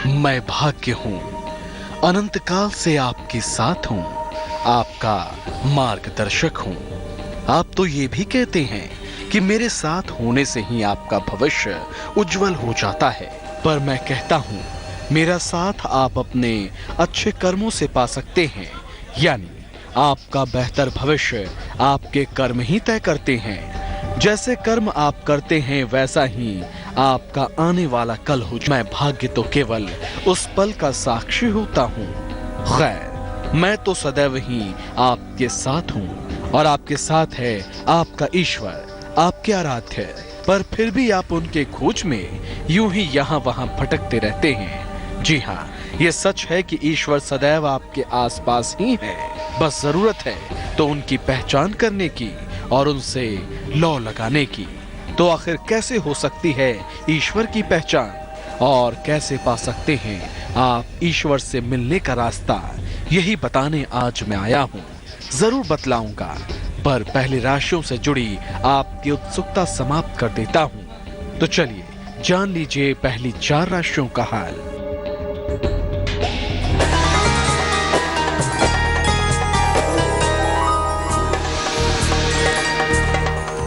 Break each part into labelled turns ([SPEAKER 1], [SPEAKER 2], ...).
[SPEAKER 1] मैं भाग्य हूँ, अनंत काल से आपके साथ हूँ, आपका मार्गदर्शक हूँ। आप तो ये भी कहते हैं कि मेरे साथ होने से ही आपका भविष्य उज्जवल हो जाता है, पर मैं कहता हूँ मेरा साथ आप अपने अच्छे कर्मों से पा सकते हैं। यानी आपका बेहतर भविष्य आपके कर्म ही तय करते हैं। जैसे कर्म आप करते हैं वैसा ही आपका आने वाला कल हो। मैं भाग्य तो केवल उस पल का साक्षी होता हूँ। खैर, मैं तो सदैव ही आपके साथ हूँ और आपके साथ है आपका ईश्वर, आपके आराध्य। पर फिर भी आप उनके खोज में यूं ही यहाँ वहाँ भटकते रहते हैं। जी हाँ, ये सच है कि ईश्वर सदैव आपके आसपास ही है। बस जरूरत है तो उनकी पहचान करने की और उनसे लौ लगाने की। तो आखिर कैसे हो सकती है ईश्वर की पहचान, और कैसे पा सकते हैं आप ईश्वर से मिलने का रास्ता, यही बताने आज मैं आया हूँ। जरूर बतलाऊंगा, पर पहले राशियों से जुड़ी आपकी उत्सुकता समाप्त कर देता हूँ। तो चलिए जान लीजिए पहली 4 राशियों का हाल।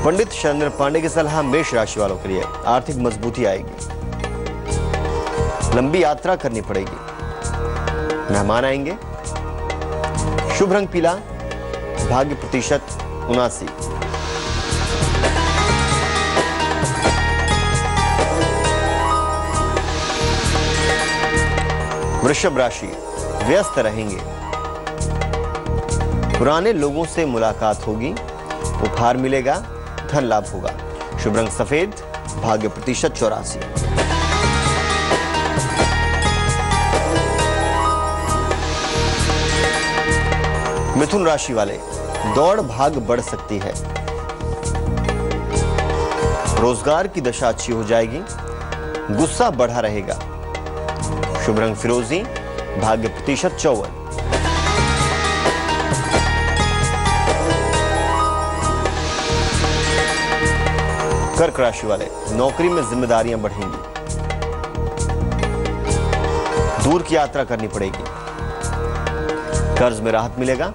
[SPEAKER 2] पंडित शैलेंद्र पांडे की सलाह मेष राशि वालों के लिए। आर्थिक मजबूती आएगी, लंबी यात्रा करनी पड़ेगी, मेहमान आएंगे। शुभ रंग पीला, भाग्य प्रतिशत 79। वृषभ राशि, व्यस्त रहेंगे, पुराने लोगों से मुलाकात होगी, उपहार मिलेगा, धन लाभ होगा। शुभ रंग सफेद, भाग्य प्रतिशत 84। मिथुन राशि वाले, दौड़ भाग बढ़ सकती है, रोजगार की दशा अच्छी हो जाएगी, गुस्सा बढ़ा रहेगा। शुभ रंग फिरोजी, भाग्य प्रतिशत 54। कर्क राशि वाले, नौकरी में जिम्मेदारियां बढ़ेंगी, दूर की यात्रा करनी पड़ेगी, कर्ज में राहत मिलेगा।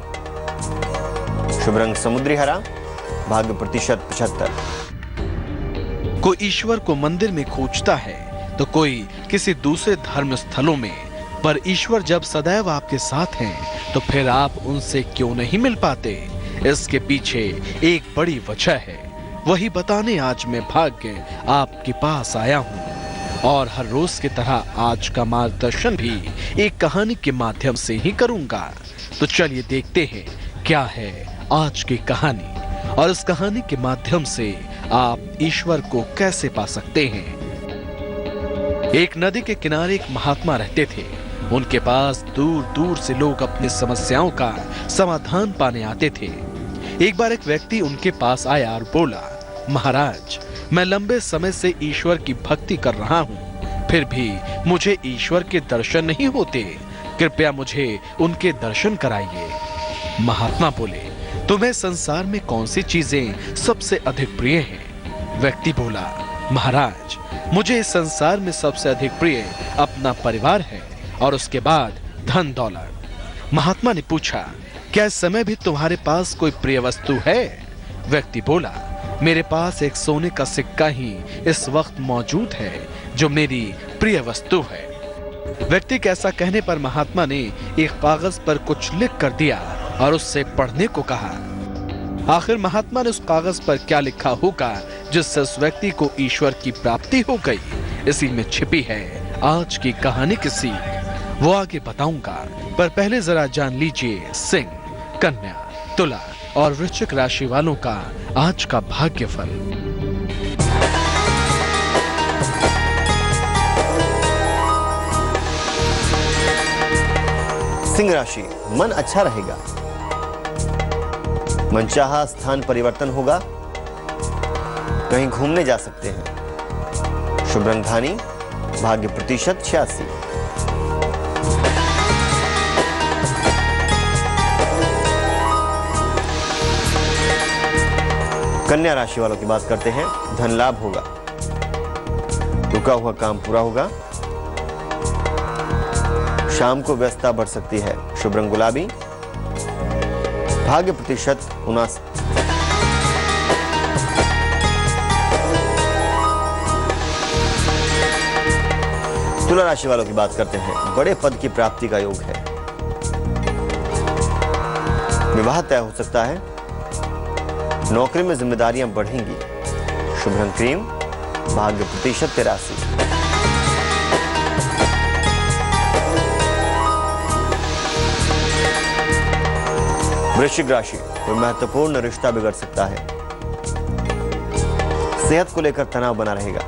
[SPEAKER 2] शुभ रंग समुद्री हरा, भाग्य प्रतिशत 75।
[SPEAKER 1] कोई ईश्वर को मंदिर में खोजता है तो कोई किसी दूसरे धर्म स्थलों में, पर ईश्वर जब सदैव आपके साथ हैं तो फिर आप उनसे क्यों नहीं मिल पाते? इसके पीछे एक बड़ी वजह है, वही बताने आज मैं भाग्य आपके पास आया हूँ। और हर रोज की तरह आज का मार्गदर्शन भी एक कहानी के माध्यम से ही करूंगा। तो चलिए देखते हैं क्या है आज की कहानी, और इस कहानी के माध्यम से आप ईश्वर को कैसे पा सकते हैं। एक नदी के किनारे एक महात्मा रहते थे। उनके पास दूर दूर से लोग अपनी समस्याओं का समाधान पाने आते थे। एक बार एक व्यक्ति उनके पास आया और बोला, महाराज, मैं लंबे समय से ईश्वर की भक्ति कर रहा हूँ, फिर भी मुझे ईश्वर के दर्शन नहीं होते, कृपया मुझे उनके दर्शन कराइए। महात्मा बोले, तुम्हें संसार में कौन सी चीजें सबसे अधिक प्रिय हैं? व्यक्ति बोला, महाराज, मुझे इस संसार में सबसे अधिक प्रिय अपना परिवार है और उसके बाद धन दौलत। महात्मा ने पूछा, क्या इस समय भी तुम्हारे पास कोई प्रिय वस्तु है? व्यक्ति बोला, मेरे पास एक सोने का सिक्का ही इस वक्त मौजूद है जो मेरी प्रिय वस्तु है। व्यक्ति के ऐसा कहने पर महात्मा ने एक कागज पर कुछ लिख कर दिया और उससे पढ़ने को कहा। आखिर महात्मा ने उस कागज पर क्या लिखा होगा जिससे उस व्यक्ति को ईश्वर की प्राप्ति हो गई? इसी में छिपी है आज की कहानी की सीख, वो आगे बताऊंगा। पर पहले जरा जान लीजिए सिंह, कन्या, तुला और वृश्चिक राशि वालों का आज का भाग्यफल।
[SPEAKER 2] सिंह राशि, मन अच्छा रहेगा, मनचाहा स्थान परिवर्तन होगा, कहीं घूमने जा सकते हैं। शुभ रंग धानी, भाग्य प्रतिशत 86। कन्या राशि वालों की बात करते हैं। धन लाभ होगा, रुका हुआ काम पूरा होगा, शाम को व्यस्तता बढ़ सकती है। शुभ रंग गुलाबी। भाग्य प्रतिशत 79। तुला राशि वालों की बात करते हैं। बड़े पद की प्राप्ति का योग है। विवाह तय हो सकता है। नौकरी में जिम्मेदारियां बढ़ेंगी। शुभ रंग क्रीम। भाग्य प्रतिशत 83। वृश्चिक राशि। कोई महत्वपूर्ण रिश्ता बिगड़ सकता है। सेहत को लेकर तनाव बना रहेगा।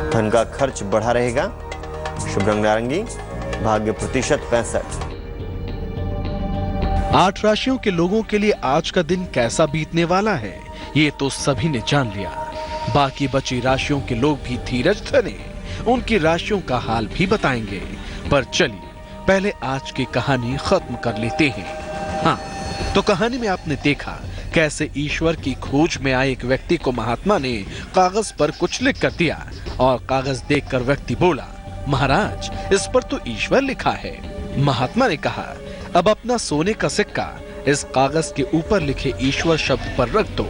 [SPEAKER 2] धन का खर्च बढ़ा रहेगा। शुभ रंग नारंगी। भाग्य प्रतिशत 65।
[SPEAKER 1] 8 राशियों के लोगों के लिए आज का दिन कैसा बीतने वाला है, ये तो सभी ने जान लिया। बाकी बची राशियों के लोग भी धीरज धरे उनकी राशियों का हाल भी बताएंगे। पर चलिए पहले आज की कहानी खत्म कर लेते हैं। हाँ, तो कहानी में आपने देखा कैसे ईश्वर की खोज में आए एक व्यक्ति को महात्मा ने कागज पर कुछ लिख कर दिया और कागज देखकर व्यक्ति बोला, महाराज इस पर तो ईश्वर लिखा है। महात्मा ने कहा, अब अपना सोने का सिक्का इस कागज के ऊपर लिखे ईश्वर शब्द पर रख दो।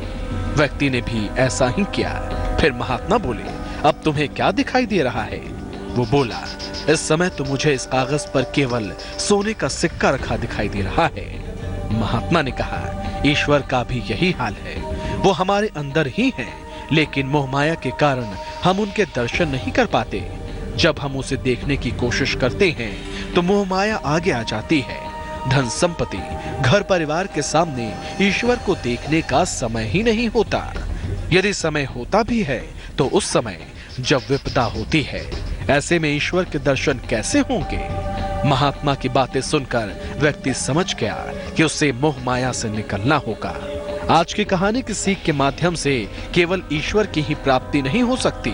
[SPEAKER 1] व्यक्ति ने भी ऐसा ही किया। फिर महात्मा बोले, अब तुम्हें क्या दिखाई दे रहा है? वो बोला, इस समय तो मुझे इस कागज पर केवल सोने का सिक्का रखा दिखाई दे रहा है। महात्मा ने कहा, ईश्वर का भी यही हाल है। वो हमारे अंदर ही है, लेकिन मोहमाया के कारण हम उनके दर्शन नहीं कर पाते। जब हम उसे देखने की कोशिश करते हैं तो मोहमाया आगे आ जाती है। धन संपत्ति, घर परिवार के सामने ईश्वर को देखने का समय ही नहीं होता। यदि समय होता भी है तो उस समय जब विपदा होती है। ऐसे में ईश्वर के दर्शन कैसे होंगे? महात्मा की बातें सुनकर व्यक्ति समझ गया कि उसे मोह माया से निकलना होगा। आज की कहानी की सीख के माध्यम से केवल ईश्वर की ही प्राप्ति नहीं हो सकती,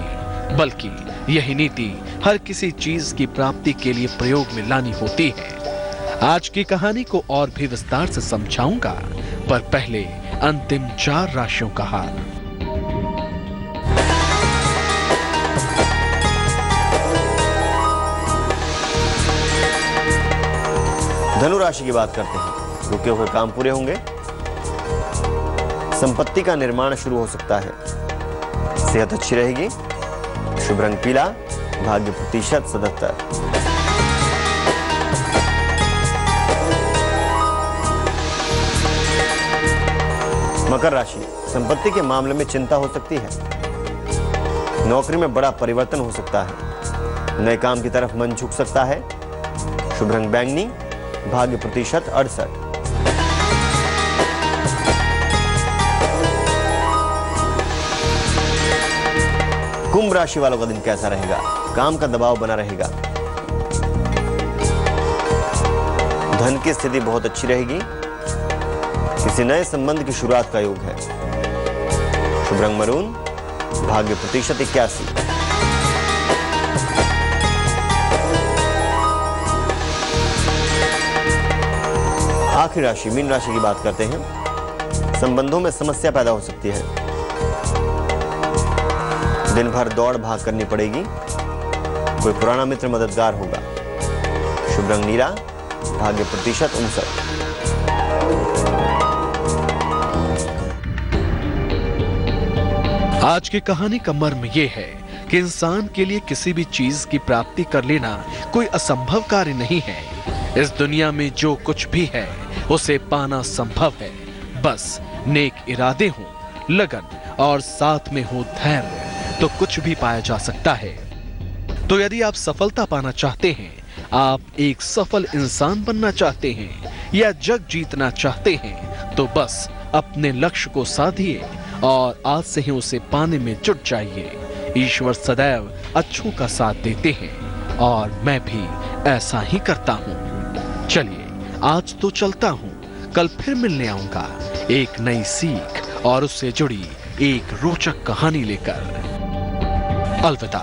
[SPEAKER 1] बल्कि यही नीति हर किसी चीज की प्राप्ति के लिए प्रयोग में लानी होती है। आज की कहानी को और भी विस्तार से समझाऊंगा, पर पहले अंतिम 4 राशियों का हाल।
[SPEAKER 2] धनु राशि की बात करते हैं। रुके हुए काम पूरे होंगे। संपत्ति का निर्माण शुरू हो सकता है। सेहत अच्छी रहेगी। शुभ रंग पीला। भाग्य प्रतिशत 77। मकर राशि। संपत्ति के मामले में चिंता हो सकती है। नौकरी में बड़ा परिवर्तन हो सकता है। नए काम की तरफ मन झुक सकता है। शुभ रंग बैंगनी। भाग्य प्रतिशत 68। कुंभ राशि वालों का दिन कैसा रहेगा? काम का दबाव बना रहेगा। धन की स्थिति बहुत अच्छी रहेगी। किसी नए संबंध की शुरुआत का योग है। शुभ रंग मरून। भाग्य प्रतिशत 81। आखिरी राशि मीन राशि की बात करते हैं। संबंधों में समस्या पैदा हो सकती है। दिन भर दौड़ भाग करनी पड़ेगी। कोई पुराना मित्र मददगार होगा। शुभ रंग नीला। भाग्य प्रतिशत 59।
[SPEAKER 1] आज की कहानी का मर्म यह है कि इंसान के लिए किसी भी चीज की प्राप्ति कर लेना कोई असंभव कार्य नहीं है। इस दुनिया में जो कुछ भी है उसे पाना संभव है। बस नेक इरादे हों, लगन और साथ में हो धैर्य, तो कुछ भी पाया जा सकता है। तो यदि आप सफलता पाना चाहते हैं, आप एक सफल इंसान बनना चाहते हैं या जग जीतना चाहते हैं, तो बस अपने लक्ष्य को साधिए और आज से ही उसे पाने में जुट जाइए। ईश्वर सदैव अच्छों का साथ देते हैं और मैं भी ऐसा ही करता हूँ। चलिए आज तो चलता हूँ, कल फिर मिलने आऊंगा एक नई सीख और उससे जुड़ी एक रोचक कहानी लेकर। अलविदा।